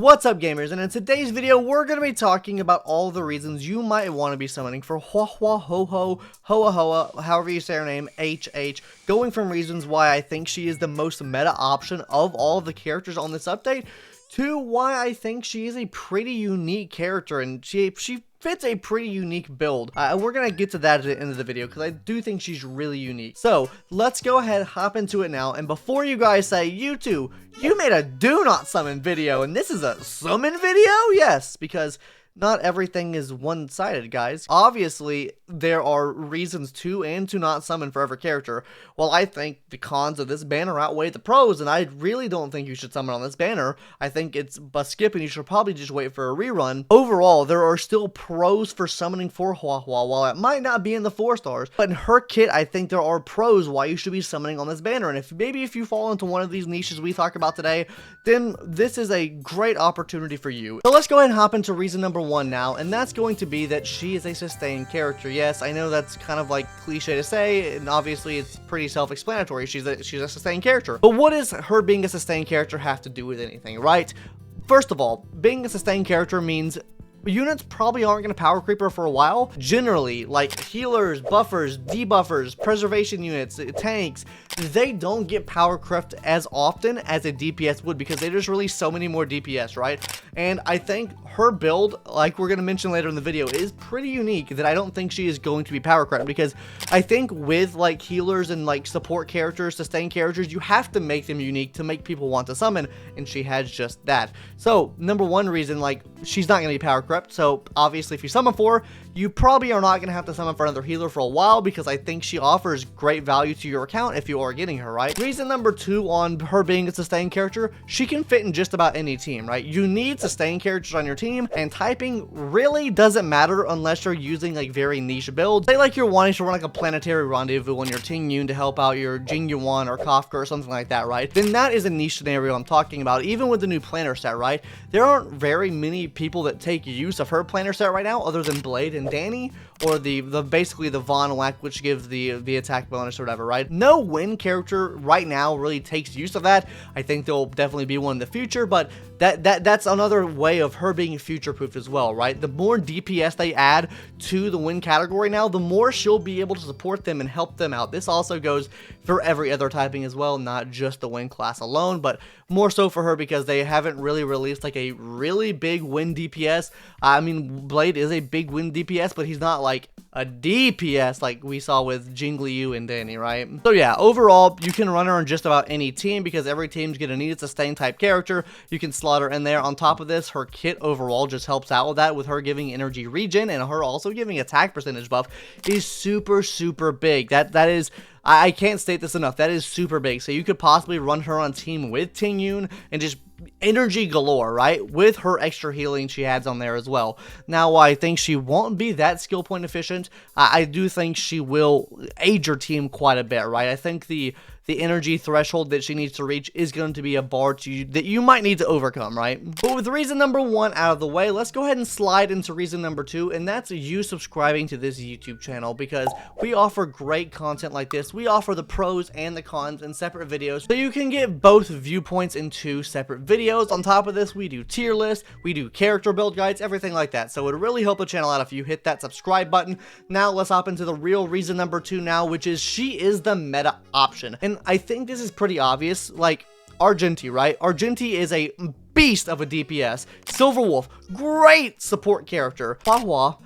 What's up, gamers, and in today's video we're going to be talking about all the reasons you might want to be summoning for Houhou, Hoa, however you say her name, HH, going from reasons why I think she is the most meta option of all of the characters on this update, to why I think she is a pretty unique character, and she fits a pretty unique build. We're gonna get to that at the end of the video because I do think she's really unique. So let's go ahead, hop into it now. And before you guys say, you made a do not summon video and this is a summon video? Yes, because not everything is one-sided, guys. Obviously, there are reasons to and to not summon for every character. Well, I think the cons of this banner outweigh the pros, and I really don't think you should summon on this banner. I think it's a skip, and you should probably just wait for a rerun. Overall, there are still pros for summoning for Houhou, while it might not be in the 4 stars. But in her kit, I think there are pros why you should be summoning on this banner. And if you fall into one of these niches we talk about today, then this is a great opportunity for you. So let's go ahead and hop into reason number 1 now, and that's going to be that she is a sustained character. Yes, I know that's kind of like cliche to say, and obviously it's pretty self-explanatory. She's a sustained character. But what does her being a sustained character have to do with anything, right? First of all, being a sustained character means units probably aren't going to power creep her for a while. Generally, like healers, buffers, debuffers, preservation units, tanks, they don't get power crept as often as a DPS would because they just release so many more DPS, right? And I think her build, like we're going to mention later in the video, is pretty unique that I don't think she is going to be power crept, because I think with like healers and like support characters, sustained characters, you have to make them unique to make people want to summon, and she has just that. So number 1 reason, like, she's not going to be power crept. So obviously if you summon for her, you probably are not going to have to summon for another healer for a while, because I think she offers great value to your account if you are getting her, right? Reason number 2 on her being a sustained character, she can fit in just about any team, right? You need sustained characters on your team, and typing really doesn't matter unless you're using like very niche builds. Say like you're wanting to run like a planetary rendezvous on your Ting Yun to help out your Jing Yuan or Kafka or something like that, right? Then that is a niche scenario I'm talking about. Even with the new planner set, right? There aren't very many people that take use of her planner set right now, other than Blade and Danny, or the basically the Von Whack, which gives the attack bonus or whatever, right? No win character right now really takes use of that. I think there'll definitely be one in the future, but that's another way of her being future-proofed as well, right? The more DPS they add to the win category now, the more she'll be able to support them and help them out. This also goes for every other typing as well, not just the win class alone, but more so for her because they haven't really released like a really big win DPS. I mean, Blade is a big win DPS, but he's not like a DPS like we saw with Jingliu and Danny, right? So yeah, overall, you can run her on just about any team because every team's gonna need a sustained type character. You can slot her in there. On top of this, her kit overall just helps out with that, with her giving energy regen and her also giving attack percentage buff is super big. That is, I can't state this enough, that is super big. So you could possibly run her on team with Ting Yun and just energy galore, right? With her extra healing she adds on there as well. Now, I think she won't be that skill point efficient. I do think she will aid your team quite a bit, right? I think the energy threshold that she needs to reach is going to be a bar that you might need to overcome, right? But with reason number 1 out of the way, let's go ahead and slide into reason number 2, and that's you subscribing to this YouTube channel, because we offer great content like this. We offer the pros and the cons in separate videos, so you can get both viewpoints in 2 separate videos. On top of this, we do tier lists, we do character build guides, everything like that. So it would really help the channel out if you hit that subscribe button. Now let's hop into the real reason number 2 now, which is she is the meta option. And I think this is pretty obvious. Like Argenti, right? Argenti is a beast of a DPS. Silver Wolf, great support character. Houhou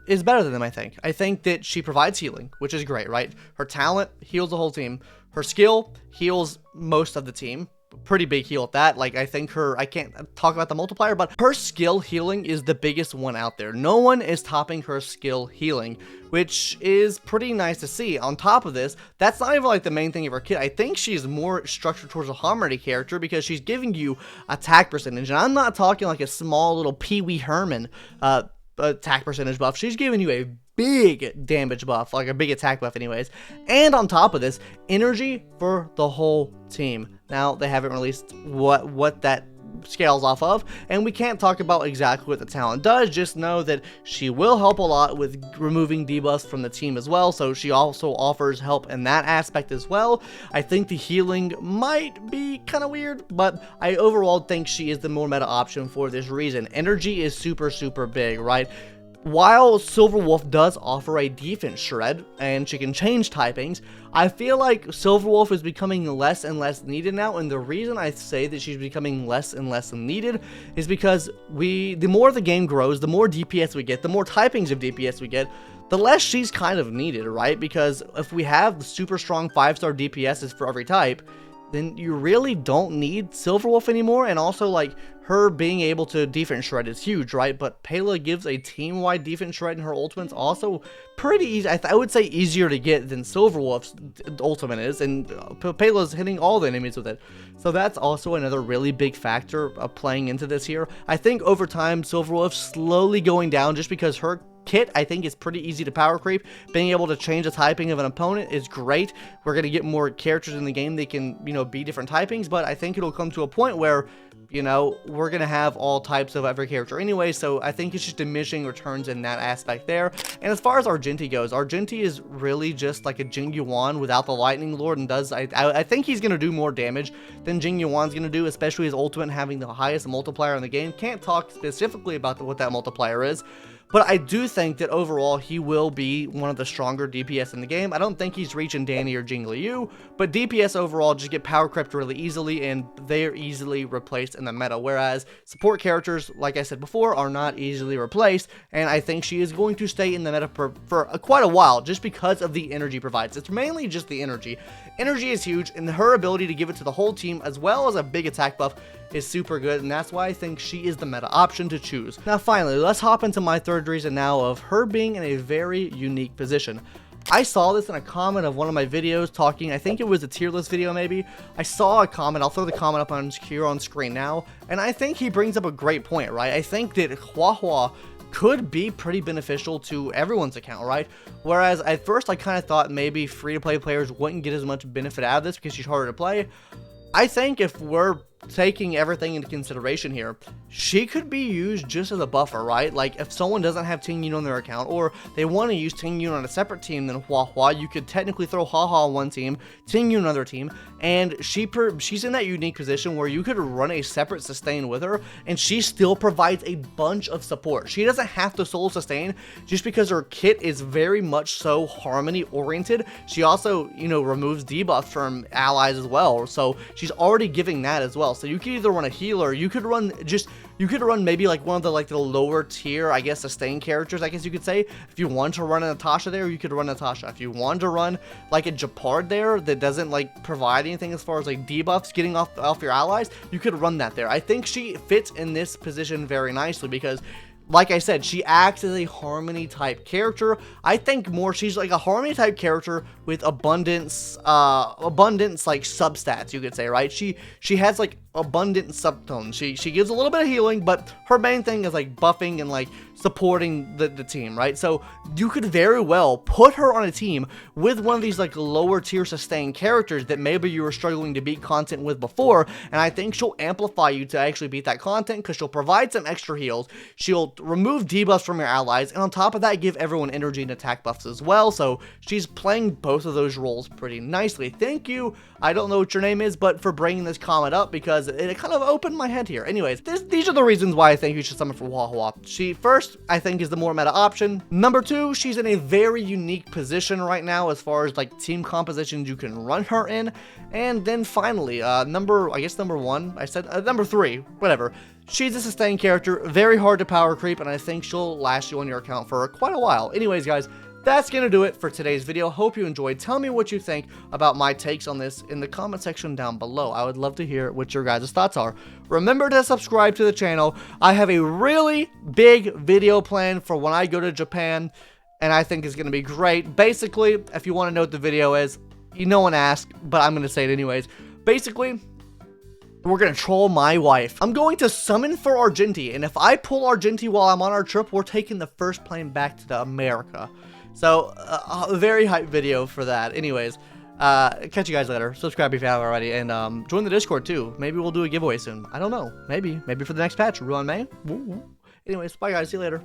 is better than them, I think. I think that she provides healing, which is great, right? Her talent heals the whole team. Her skill heals most of the team. Pretty big heal at that. Like, I think I can't talk about the multiplier, but her skill healing is the biggest one out there. No one is topping her skill healing, which is pretty nice to see. On top of this, that's not even like the main thing of her kit. I think she's more structured towards a Harmony character because she's giving you attack percentage, and I'm not talking like a small little Pee Wee Herman attack percentage buff. She's giving you a big damage buff, like a big attack buff anyways, and on top of this, energy for the whole team. Now they haven't released what that scales off of, and we can't talk about exactly what the talent does, just know that she will help a lot with removing debuffs from the team as well, so she also offers help in that aspect as well. I think the healing might be kind of weird, but I overall think she is the more meta option for this reason. Energy is super big, right? While Silverwolf does offer a defense shred, and she can change typings, I feel like Silverwolf is becoming less and less needed now, and the reason I say that she's becoming less and less needed is because the more the game grows, the more DPS we get, the more typings of DPS we get, the less she's kind of needed, right? Because if we have the super strong 5-star DPSs for every type, then you really don't need Silverwolf anymore, and also, like, her being able to defense shred is huge, right? But Pela gives a team-wide defense shred, and her ultimate's also pretty easy. I would say easier to get than Silverwolf's ultimate is, and Pela's hitting all the enemies with it. So that's also another really big factor of playing into this here. I think over time, Silverwolf's slowly going down just because her kit, I think, is pretty easy to power creep. Being able to change the typing of an opponent is great. We're going to get more characters in the game. They can, you know, be different typings, but I think it'll come to a point where, you know, we're going to have all types of every character anyway, so I think it's just diminishing returns in that aspect there. And as far as Argenti goes, Argenti is really just like a Jing Yuan without the Lightning Lord, and I think he's going to do more damage than Jing Yuan's going to do, especially his ultimate having the highest multiplier in the game. Can't talk specifically about what that multiplier is, but I do think that overall he will be one of the stronger DPS in the game. I don't think he's reaching Danny or Jing Liu, but DPS overall just get power crept really easily, and they're easily replaced in the meta, whereas support characters, like I said before, are not easily replaced, and I think she is going to stay in the meta for quite a while just because of the energy provides. It's mainly just the energy. Energy is huge, and her ability to give it to the whole team as well as a big attack buff is super good, and that's why I think she is the meta option to choose. Now finally, let's hop into my third reason now of her being in a very unique position. I saw this in a comment of one of my videos talking, I think it was a tier list video maybe. I saw a comment, I'll throw the comment up here on screen now, and I think he brings up a great point, right? I think that Houhou could be pretty beneficial to everyone's account, right? Whereas at first I kind of thought maybe free-to-play players wouldn't get as much benefit out of this because she's harder to play. I think if we're taking everything into consideration here, she could be used just as a buffer, right? Like if someone doesn't have Ting Yun on their account, or they want to use Ting Yun on a separate team than Houhou, you could technically throw Houhou on one team, Ting Yun on another team, and she's in that unique position where you could run a separate sustain with her, and she still provides a bunch of support. She doesn't have to solo sustain just because her kit is very much so harmony oriented. She also, you know, removes debuffs from allies as well, so she's already giving that as well. So you could either run a healer, you could run maybe like one of the lower tier, I guess, sustain characters, I guess you could say. If you want to run a Natasha there, you could run Natasha. If you want to run like a Japard there that doesn't like provide anything as far as like debuffs getting off your allies, you could run that there. I think she fits in this position very nicely because, like I said, she acts as a harmony type character. I think more she's like a harmony type character with abundance like substats, you could say, right? She has like abundant subtones. She gives a little bit of healing, but her main thing is like buffing and like supporting the team, right? So you could very well put her on a team with one of these like lower tier sustained characters that maybe you were struggling to beat content with before, and I think she'll amplify you to actually beat that content because she'll provide some extra heals, she'll remove debuffs from your allies, and on top of that give everyone energy and attack buffs as well. So she's playing both of those roles pretty nicely. Thank you, I don't know what your name is, but for bringing this comment up because it kind of opened my head here. Anyways, these are the reasons why I think you should summon for Houhou. She, first, I think is the more meta option. Number two, she's in a very unique position right now as far as like team compositions you can run her in. And then finally, number three, whatever. She's a sustained character, very hard to power creep, and I think she'll last you on your account for quite a while. Anyways, guys, that's gonna do it for today's video. Hope you enjoyed. Tell me what you think about my takes on this in the comment section down below. I would love to hear what your guys' thoughts are. Remember to subscribe to the channel. I have a really big video plan for when I go to Japan, and I think it's gonna be great. Basically, if you want to know what the video is, no one asked, but I'm gonna say it anyways. Basically, we're gonna troll my wife. I'm going to summon for Argenti, and if I pull Argenti while I'm on our trip, we're taking the first plane back to America. So, a very hype video for that. Anyways, Catch you guys later. Subscribe if you haven't already, and join the Discord too. Maybe we'll do a giveaway soon. I don't know. Maybe for the next patch. Ruan May. Woo. Anyways, bye guys. See you later.